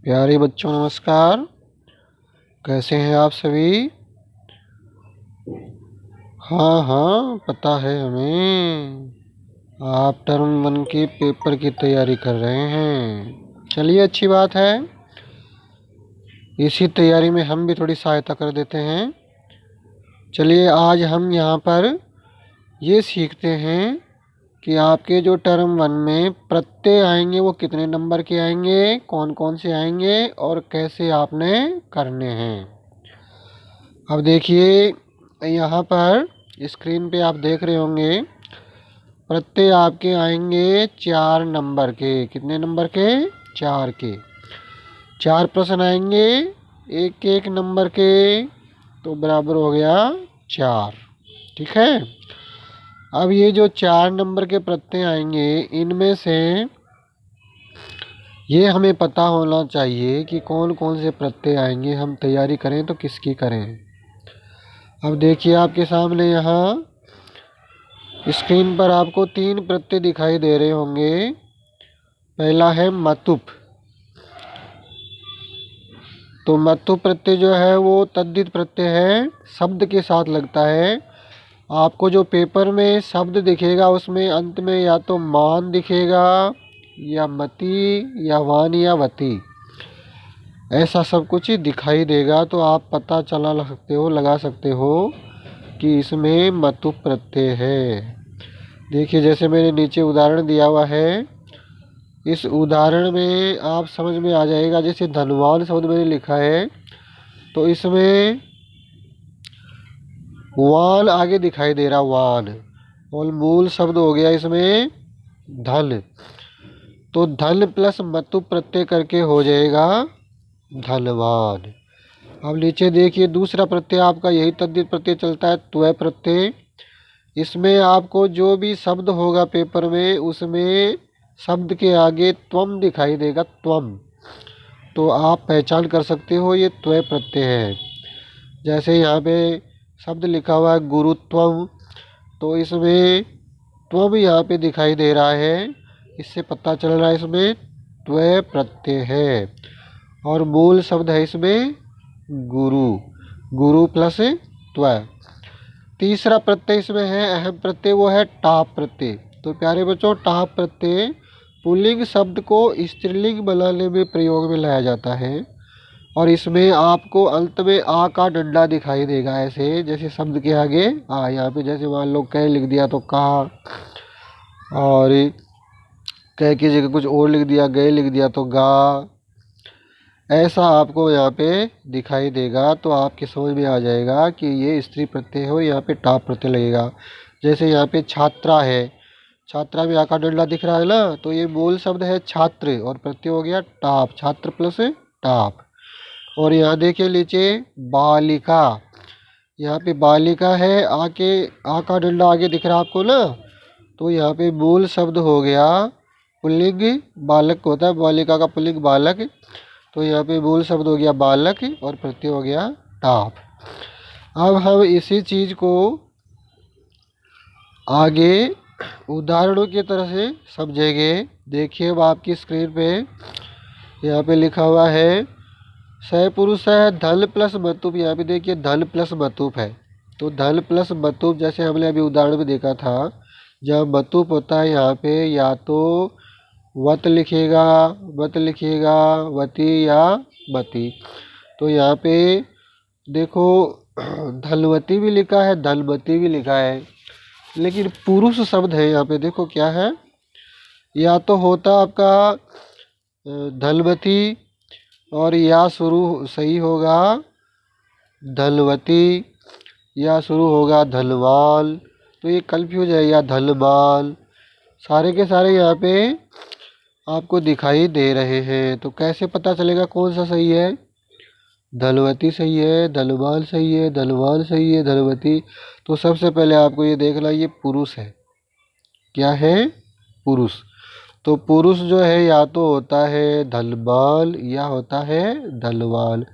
प्यारे बच्चों नमस्कार। कैसे हैं आप सभी? हाँ हाँ, पता है हमें। आप टर्म 1 के पेपर की तैयारी कर रहे हैं। चलिए, अच्छी बात है। इसी तैयारी में हम भी थोड़ी सहायता कर देते हैं। चलिए, आज हम यहाँ पर ये सीखते हैं कि आपके जो टर्म 1 में प्रत्यय आएंगे वो कितने नंबर के आएंगे, कौन कौन से आएंगे और कैसे आपने करने हैं। अब देखिए, यहाँ पर स्क्रीन पे आप देख रहे होंगे प्रत्यय आपके आएंगे 4 नंबर के। कितने नंबर के? 4 के। 4 प्रश्न आएंगे एक एक नंबर के, तो बराबर हो गया 4। ठीक है। अब ये जो 4 नंबर के प्रत्यय आएंगे, इनमें से ये हमें पता होना चाहिए कि कौन कौन से प्रत्यय आएंगे। हम तैयारी करें तो किसकी करें। अब देखिए, आपके सामने यहाँ स्क्रीन पर आपको 3 प्रत्यय दिखाई दे रहे होंगे। पहला है मतुप। तो मतुप प्रत्यय जो है वो तद्धित प्रत्यय है, शब्द के साथ लगता है। आपको जो पेपर में शब्द दिखेगा उसमें अंत में या तो मान दिखेगा या मति या वान या वति, ऐसा सब कुछ ही दिखाई देगा। तो आप पता लगा सकते हो कि इसमें मतुप प्रत्यय है। देखिए, जैसे मैंने नीचे उदाहरण दिया हुआ है, इस उदाहरण में आप समझ में आ जाएगा। जैसे धनवान शब्द मैंने लिखा है, तो इसमें वान आगे दिखाई दे रहा, वान, और मूल शब्द हो गया इसमें धन। तो धन प्लस मतुप प्रत्यय करके हो जाएगा धनवान। अब नीचे देखिए, दूसरा प्रत्यय आपका यही तद्धित प्रत्यय चलता है, त्वय प्रत्यय। इसमें आपको जो भी शब्द होगा पेपर में, उसमें शब्द के आगे त्वम दिखाई देगा, त्वम। तो आप पहचान कर सकते हो ये त्वय प्रत्यय है। जैसे यहाँ पे शब्द लिखा हुआ है गुरुत्वम, तो इसमें त्वम यहाँ पे दिखाई दे रहा है। इससे पता चल रहा है इसमें त्वय प्रत्यय है। और मूल शब्द है इसमें गुरु, गुरु प्लस त्वय। तीसरा प्रत्यय इसमें है अहम प्रत्यय, वो है टाप प्रत्यय। तो प्यारे बच्चों, टाप प्रत्यय पुल्लिंग शब्द को स्त्रीलिंग बनाने में प्रयोग में लाया जाता है। और इसमें आपको अंत में आ का डंडा दिखाई देगा, ऐसे जैसे शब्द के आगे आ। यहाँ पे जैसे मान लो कै लिख दिया तो का, और कै की जगह कुछ और लिख दिया, गए लिख दिया तो गा, ऐसा आपको यहाँ पे दिखाई देगा। तो आपके समझ में आ जाएगा कि ये स्त्री प्रत्यय है और यहाँ पे टाप प्रत्यय लगेगा। जैसे यहाँ पे छात्रा है, छात्रा में आका डंडा दिख रहा है ना, तो ये मूल शब्द है छात्र और प्रत्यय हो गया टाप, छात्र प्लस टाप। और यहाँ देखिए नीचे बालिका, यहाँ पे बालिका है, आका डंडा आगे दिख रहा है आपको ना, तो यहाँ पे मूल शब्द हो गया पुल्लिंग, बालक होता है, बालिका का पुल्लिंग बालक। तो यहाँ पे मूल शब्द हो गया बालक और प्रत्यय हो गया टाप। अब हम इसी चीज को आगे उदाहरणों की तरह से समझेंगे। देखिए, अब आपकी स्क्रीन पे यहाँ पे लिखा हुआ है सह पुरुष है, धन प्लस मतुप। यहाँ पे देखिए धन प्लस मतुप है। तो धन प्लस मतुप जैसे हमने अभी उदाहरण में देखा था, जब मतुप होता है यहाँ पे या तो वत लिखेगा, वत लिखिएगा, वती या बती। तो यहाँ पे देखो धनवती भी लिखा है, धनवती भी लिखा है, लेकिन पुरुष शब्द है यहाँ पे। देखो क्या है, या तो होता आपका धनवती, और या शुरू सही होगा धनवती, या शुरू होगा धनवाल। तो ये कंफ्यूज है, या धनवाल, सारे के सारे यहाँ पे आपको दिखाई दे रहे हैं। तो कैसे पता चलेगा कौन सा सही है? धनवती सही है, धनवाल सही है, धनवाल सही है, धनवती। तो सबसे पहले आपको ये देखना, ये पुरुष है। क्या है? पुरुष। तो पुरुष जो है या तो होता है धनवाल या होता है धनवाल।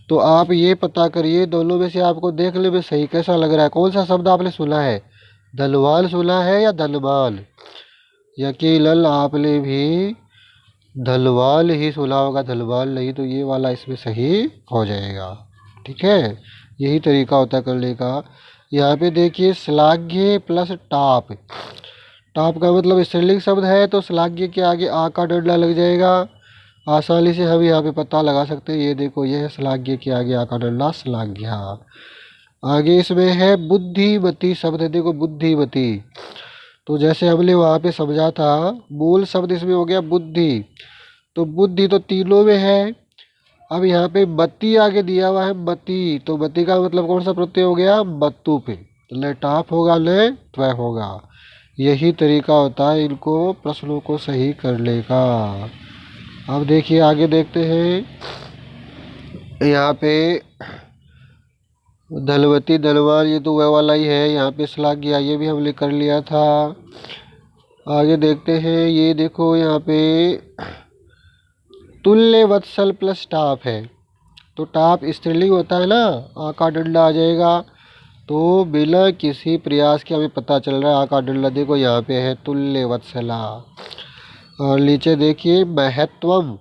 तो आप ये पता करिए दोनों में से आपको देखने में सही कैसा लग रहा है, कौन सा शब्द आपने सुना है, धनवाल सुना है या धनवाल? यकीनन आपने भी धनवान ही सुना होगा, धनवान नहीं, तो ये वाला इसमें सही हो जाएगा। ठीक है, यही तरीका होता है करने का। यहाँ पे देखिए श्लाघ्य प्लस टाप। टाप का मतलब स्त्रीलिंग शब्द है तो श्लाघ्य के आगे आ का डंडा लग जाएगा। आसानी से हम यहाँ पे पता लगा सकते हैं। ये देखो, ये है श्लाघ्य के आगे आ का डंडा, श्लाघ्या। आगे इसमें है बुद्धिमती शब्द है, देखो बुद्धिमती। तो जैसे हमने वहाँ पे समझा था, मूल शब्द इसमें हो गया बुद्धि। तो बुद्धि तो तीनों में है। अब यहाँ पे मति आगे दिया हुआ है, मति। तो मति का मतलब कौन सा प्रत्यय हो गया, मत्तु पे। ले टाप होगा, ले त्वय होगा। यही तरीका होता है इनको प्रश्नों को सही करने का। अब देखिए आगे देखते हैं। यहाँ पे धनवती, धनवान, ये तो वह वाला ही है। यहाँ पे श्लाघ्या, ये भी हमने कर लिया था। आगे देखते हैं। ये देखो यहाँ पे तुल्य वत्सल प्लस टाप है। तो टाप स्त्रीलिंग होता है ना, आ का डंडा आ जाएगा। तो बिना किसी प्रयास के हमें पता चल रहा है आ का डंडा देखो यहाँ पे है, तुल्य वत्सला। और नीचे देखिए महत्वम।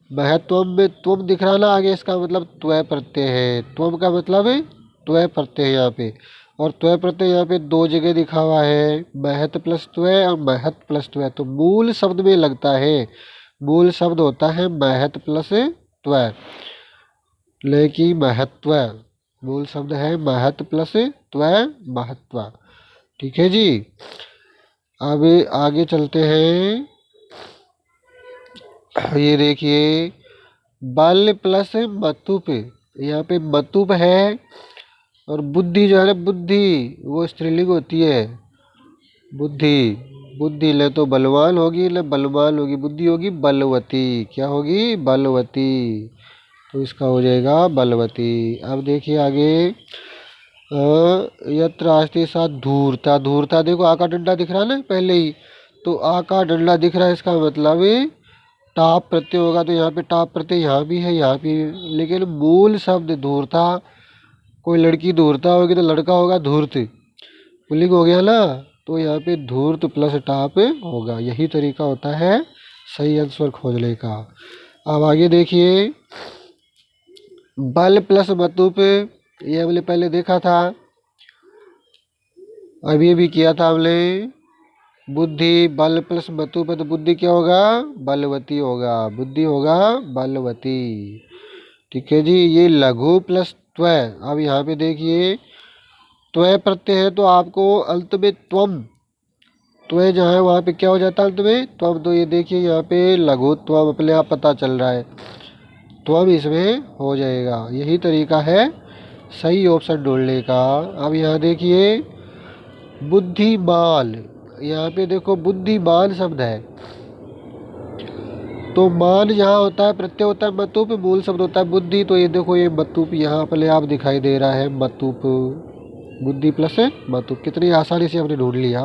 महत्वम में तुम दिख रहा ना आगे, इसका मतलब त्वय प्रत्यय है। त्वम का मतलब है त्वय प्रत्यय है यहाँ पे। और त्वय प्रत्यय यहाँ पे दो जगह दिखा हुआ है, महत प्लस त्वय और महत प्लस त्वय। तो मूल शब्द में लगता है। मूल शब्द होता है महत प्लस त्वय, लेकिन महत्व। मूल शब्द है महत प्लस त्वय, महत्व। ठीक है जी। अब आगे चलते हैं। ये देखिए बल प्लस मतुप। यहाँ पे मतुप है। और बुद्धि जो है ना, बुद्धि वो स्त्रीलिंग होती है। बुद्धि, बुद्धि ले तो बलवान होगी, ले बलवान होगी, बुद्धि होगी बलवती। क्या होगी, बलवती। तो इसका हो जाएगा बलवती। अब देखिए आगे यत्र अस्ति सा धूर्ता। धूर्ता देखो आ का डंडा दिख रहा है ना पहले ही। तो आ का डंडा दिख रहा है, इसका मतलब टाप प्रत्यय होगा। तो यहाँ पे टाप प्रत्यय यहाँ भी है, यहाँ भी। लेकिन मूल शब्द धूर्ता। कोई लड़की धूर्ता होगी तो लड़का होगा धूर्त, पुल्लिंग हो गया ना। तो यहाँ पे धूर्त प्लस टाप होगा। यही तरीका होता है सही आंसर खोजने का। अब आगे देखिए बल प्लस मतुप। ये हमने पहले देखा था, अभी भी किया था हमने। बुद्धि बल प्लस मतुप है तो बुद्धि क्या होगा, बलवती होगा। बुद्धि होगा बलवती। ठीक है जी। ये लघु प्लस त्वय। अब यहाँ पे देखिए त्वय प्रत्यय है तो आपको अंत में त्वम, त्वय जहाँ है वहाँ पे क्या हो जाता है अंत में, त्वम। तो ये देखिए यहाँ पे लघु त्वम अपने आप पता चल रहा है, त्वम इसमें हो जाएगा। यही तरीका है सही ऑप्शन ढूंढने का। अब यहाँ देखिए बुद्धिमान। यहाँ पे देखो बुद्धिमान शब्द है। तो मान जहाँ होता है प्रत्यय होता है मतुप, मूल शब्द होता है बुद्धि। तो ये देखो ये मतुप यहाँ अपने आप दिखाई दे रहा है, मतुप। बुद्धि प्लस मतुप, कितनी आसानी से हमने ढूंढ लिया।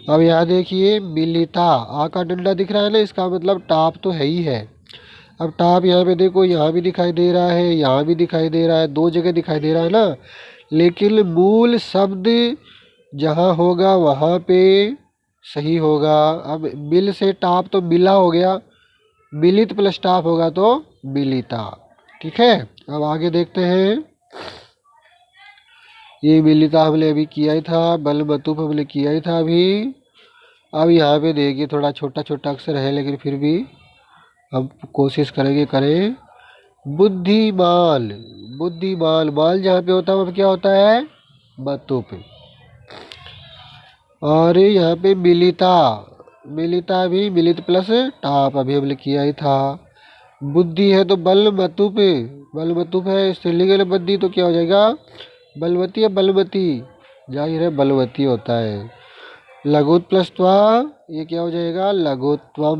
अब यहाँ देखिए मिलिता। आ का डंडा दिख रहा है ना, इसका मतलब टाप तो है ही है। अब टाप यहाँ पे देखो, यहाँ भी दिखाई दे रहा है, यहाँ भी दिखाई दे रहा है, दो जगह दिखाई दे रहा है ना। लेकिन मूल शब्द जहाँ होगा वहाँ पे सही होगा। अब मिल से टाप तो मिला हो गया, मिलित प्लस टाप होगा तो मिलिता। ठीक है। अब आगे देखते हैं। ये मिलिता हमने अभी किया ही था, बल मतुप हमने किया ही था अभी। अब यहाँ पे देखिए थोड़ा छोटा छोटा अक्षर है, लेकिन फिर भी हम कोशिश करेंगे करें। बुद्धिमान। बुद्धिमान, माल जहाँ पे होता है वहाँ क्या होता है, मतुप। और यहाँ पे मिलिता। मिलिता भी मिलित प्लस टाप अभी हमने किया ही था। बुद्धि है तो बल मतुप। बल मतुप है स्त्रीलिंग है बुद्धि, तो क्या हो जाएगा, बलवती या बलवती। जाहिर है बलवती होता है। लघुत प्लस त्वा, ये क्या हो जाएगा, लघुत्वम।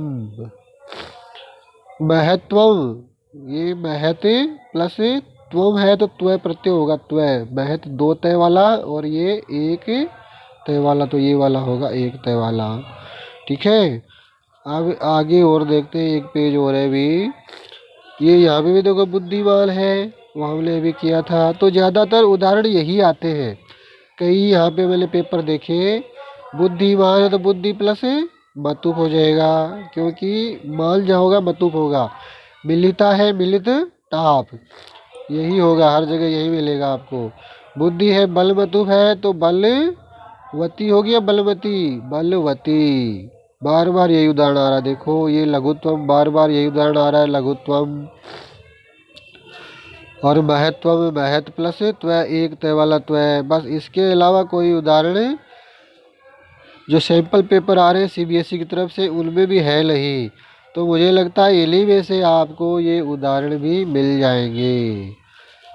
महत्वम, ये महत प्लस त्वम है तो त्वय प्रत्यय होगा, त्वय। महत दो तय वाला और ये एक तय वाला, तो ये वाला होगा एक तय वाला। ठीक है। अब आगे और देखते हैं, एक पेज और है भी। ये यहाँ पे भी देखो बुद्धिमान है, वो हमने भी किया था। तो ज़्यादातर उदाहरण यही आते हैं। कई यहाँ पे मैंने पेपर देखे, बुद्धिमान है तो बुद्धि प्लस मतुप हो जाएगा, क्योंकि मान जहाँ होगा मतुप होगा। मिलिता है मिलित ताप, यही होगा, हर जगह यही मिलेगा आपको। बुद्धि है बल मतुप है तो बलवती होगी या बलवती, बलवती। बार बार यही उदाहरण आ रहा है, देखो ये लघुत्वम, बार बार यही उदाहरण आ रहा है, लघुत्वम। और महत्व में महत्व प्लस त्व, एक त्व वाला त्व, बस इसके अलावा कोई उदाहरण जो सैंपल पेपर आ रहे हैं सीबीएसई की तरफ से उनमें भी है नहीं। तो मुझे लगता है इन्हीं में से आपको ये उदाहरण भी मिल जाएंगे।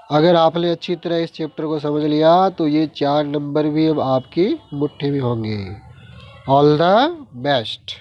अगर आपने अच्छी तरह इस चैप्टर को समझ लिया तो ये 4 नंबर भी अब आपकी मुट्ठी में होंगे। All the best.